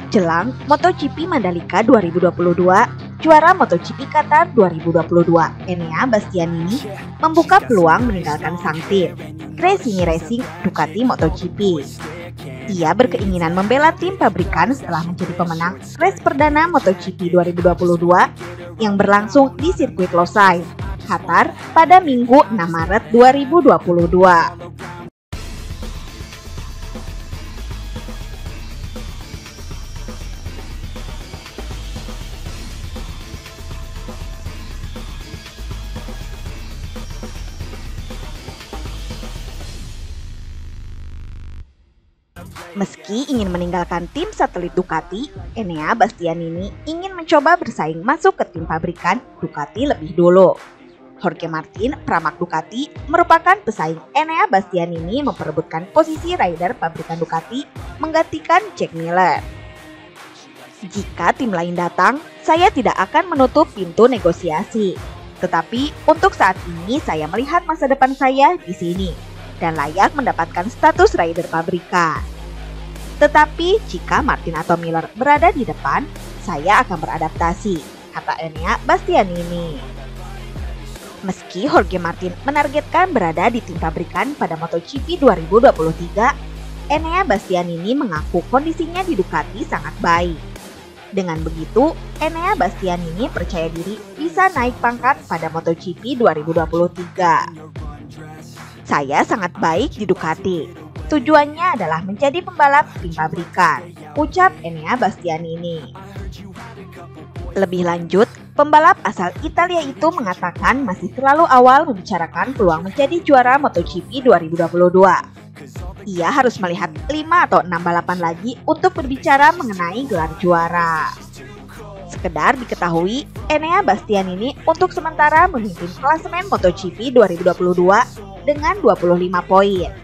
Jelang MotoGP Mandalika 2022, juara MotoGP Qatar 2022, Enea Bastianini membuka peluang meninggalkan sang tim, Gresini Racing Ducati MotoGP. Ia berkeinginan membela tim pabrikan setelah menjadi pemenang race perdana MotoGP 2022 yang berlangsung di sirkuit Losail, Qatar pada Minggu 6 Maret 2022. Meski ingin meninggalkan tim satelit Ducati, Enea Bastianini ingin mencoba bersaing masuk ke tim pabrikan Ducati lebih dulu. Jorge Martin, pramak Ducati, merupakan pesaing Enea Bastianini memperebutkan posisi rider pabrikan Ducati menggantikan Jack Miller. Jika tim lain datang, saya tidak akan menutup pintu negosiasi. Tetapi untuk saat ini saya melihat masa depan saya di sini dan layak mendapatkan status rider pabrikan. Tetapi jika Martin atau Miller berada di depan, saya akan beradaptasi, kata Enea Bastianini. Meski Jorge Martin menargetkan berada di tim pabrikan pada MotoGP 2023, Enea Bastianini mengaku kondisinya di Ducati sangat baik. Dengan begitu, Enea Bastianini percaya diri bisa naik pangkat pada MotoGP 2023. Saya sangat baik di Ducati. Tujuannya adalah menjadi pembalap tim pabrikan, ucap Enea Bastianini. Lebih lanjut, pembalap asal Italia itu mengatakan masih terlalu awal membicarakan peluang menjadi juara MotoGP 2022. Ia harus melihat 5 atau 6 balapan lagi untuk berbicara mengenai gelar juara. Sekedar diketahui, Enea Bastianini untuk sementara memimpin klasemen MotoGP 2022 dengan 25 poin.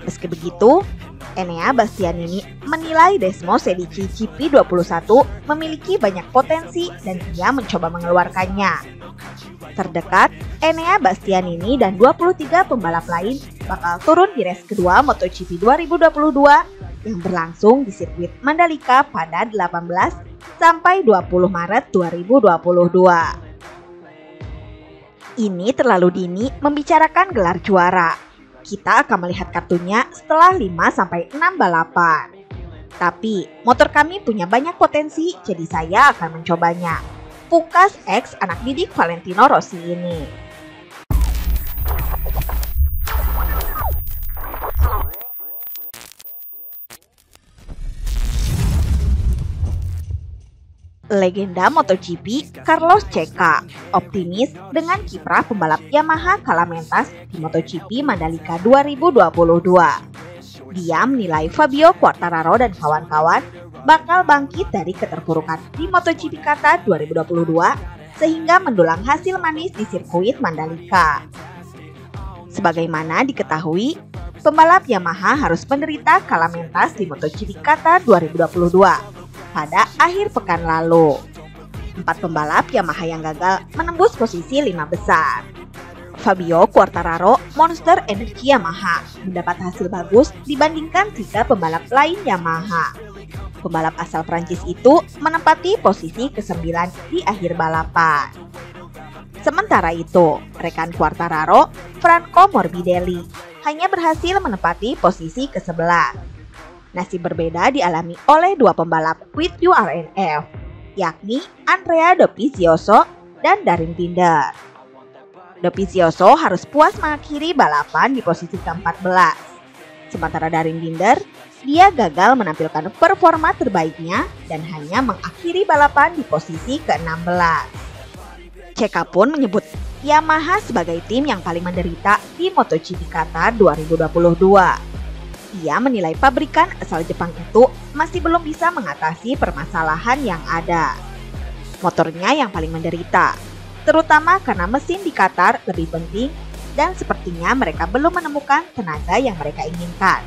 Meski begitu, Enea Bastianini menilai Desmo Sedici GP21 memiliki banyak potensi dan ia mencoba mengeluarkannya. Terdekat, Enea Bastianini dan 23 pembalap lain bakal turun di race kedua MotoGP 2022 yang berlangsung di sirkuit Mandalika pada 18 sampai 20 Maret 2022. Ini terlalu dini membicarakan gelar juara. Kita akan melihat kartunya setelah 5-6 balapan. Tapi, motor kami punya banyak potensi, jadi saya akan mencobanya. Pukas X anak didik Valentino Rossi ini. Legenda MotoGP Carlos Checa optimis dengan kiprah pembalap Yamaha Kalamentas di MotoGP Mandalika 2022. Dia menilai Fabio Quartararo dan kawan-kawan bakal bangkit dari keterpurukan di MotoGP Qatar 2022 sehingga mendulang hasil manis di sirkuit Mandalika. Sebagaimana diketahui, pembalap Yamaha harus menderita Kalamentas di MotoGP Qatar 2022. Pada akhir pekan lalu, 4 pembalap Yamaha yang gagal menembus posisi 5 besar. Fabio Quartararo, Monster Energy Yamaha, mendapat hasil bagus dibandingkan 3 pembalap lain Yamaha. Pembalap asal Prancis itu menempati posisi ke-9 di akhir balapan. Sementara itu, rekan Quartararo, Franco Morbidelli, hanya berhasil menempati posisi ke-11. Nasib berbeda dialami oleh 2 pembalap with URNF, yakni Andrea Dovizioso dan Darryn Binder. Dovizioso harus puas mengakhiri balapan di posisi ke-14. Sementara Darryn Binder, dia gagal menampilkan performa terbaiknya dan hanya mengakhiri balapan di posisi ke-16. Checa pun menyebut Yamaha sebagai tim yang paling menderita di MotoGP Qatar 2022. Ia menilai pabrikan asal Jepang itu masih belum bisa mengatasi permasalahan yang ada. Motornya yang paling menderita, terutama karena mesin di Qatar lebih penting dan sepertinya mereka belum menemukan tenaga yang mereka inginkan.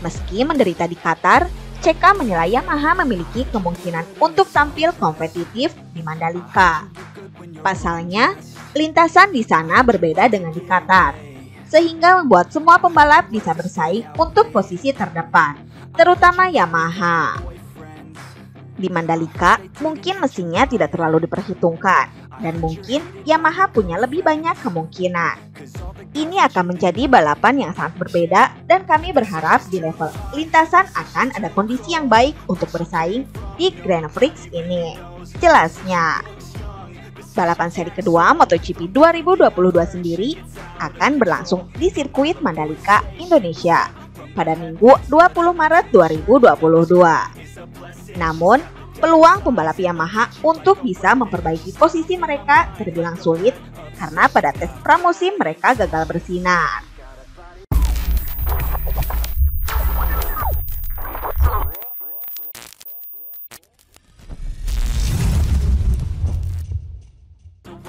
Meski menderita di Qatar, Checa menilai Yamaha memiliki kemungkinan untuk tampil kompetitif di Mandalika. Pasalnya, lintasan di sana berbeda dengan di Qatar, sehingga membuat semua pembalap bisa bersaing untuk posisi terdepan, terutama Yamaha. Di Mandalika, mungkin mesinnya tidak terlalu diperhitungkan, dan mungkin Yamaha punya lebih banyak kemungkinan. Ini akan menjadi balapan yang sangat berbeda, dan kami berharap di level lintasan akan ada kondisi yang baik untuk bersaing di Grand Prix ini. Jelasnya, balapan seri kedua MotoGP 2022 sendiri akan berlangsung di sirkuit Mandalika, Indonesia pada Minggu 20 Maret 2022. Namun, peluang pembalap Yamaha untuk bisa memperbaiki posisi mereka terbilang sulit karena pada tes pramusim mereka gagal bersinar.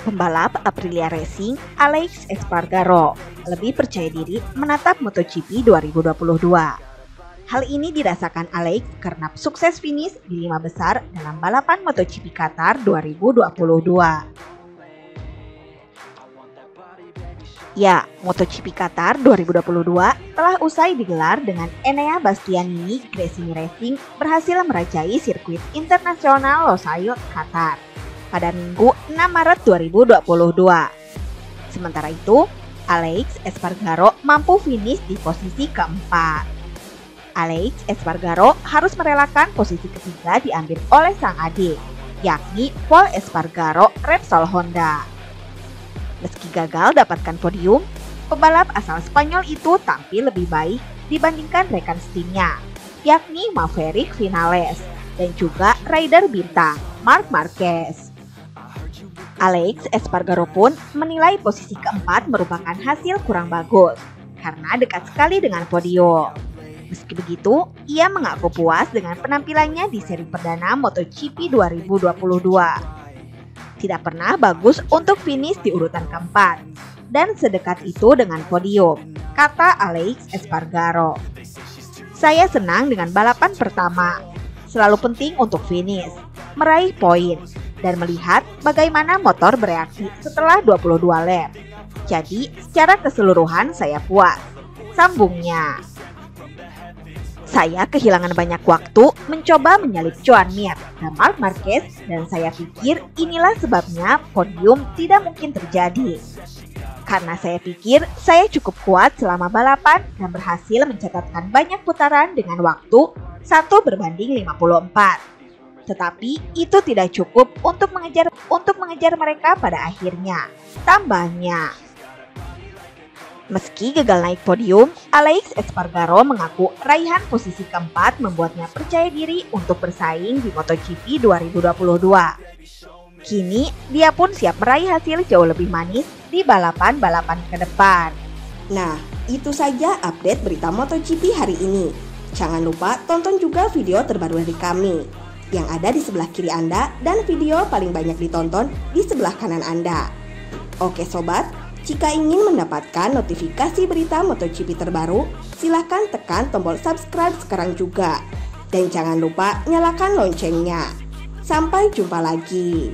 Pembalap Aprilia Racing, Aleix Espargaro, lebih percaya diri menatap MotoGP 2022. Hal ini dirasakan Aleix karena sukses finish di 5 besar dalam balapan MotoGP Qatar 2022. Ya, MotoGP Qatar 2022 telah usai digelar dengan Enea Bastianini Gresini Racing berhasil merajai sirkuit internasional Losail, Qatar pada Minggu 6 Maret 2022. Sementara itu, Aleix Espargaro mampu finish di posisi keempat. Aleix Espargaro harus merelakan posisi ketiga diambil oleh sang adik, yakni Pol Espargaro Repsol Honda. Meski gagal dapatkan podium, pembalap asal Spanyol itu tampil lebih baik dibandingkan rekan setimnya, yakni Maverick Vinales dan juga rider bintang Marc Marquez. Aleix Espargaro pun menilai posisi keempat merupakan hasil kurang bagus karena dekat sekali dengan podium. Meski begitu, ia mengaku puas dengan penampilannya di seri perdana MotoGP 2022. Tidak pernah bagus untuk finish di urutan keempat, dan sedekat itu dengan podium, kata Aleix Espargaro. Saya senang dengan balapan pertama, selalu penting untuk finish, meraih poin, dan melihat bagaimana motor bereaksi setelah 22 lap. Jadi, secara keseluruhan saya puas, sambungnya. Saya kehilangan banyak waktu mencoba menyalip Joan Mir dan Marc Marquez dan saya pikir inilah sebabnya podium tidak mungkin terjadi. Karena saya pikir saya cukup kuat selama balapan dan berhasil mencatatkan banyak putaran dengan waktu 1:54. Tetapi itu tidak cukup untuk mengejar mereka pada akhirnya, tambahnya. Meski gagal naik podium, Aleix Espargaro mengaku raihan posisi keempat membuatnya percaya diri untuk bersaing di MotoGP 2022. Kini, dia pun siap meraih hasil jauh lebih manis di balapan-balapan ke depan. Nah, itu saja update berita MotoGP hari ini. Jangan lupa tonton juga video terbaru dari kami yang ada di sebelah kiri Anda dan video paling banyak ditonton di sebelah kanan Anda. Oke sobat, jika ingin mendapatkan notifikasi berita MotoGP terbaru, silahkan tekan tombol subscribe sekarang juga. Dan jangan lupa nyalakan loncengnya. Sampai jumpa lagi.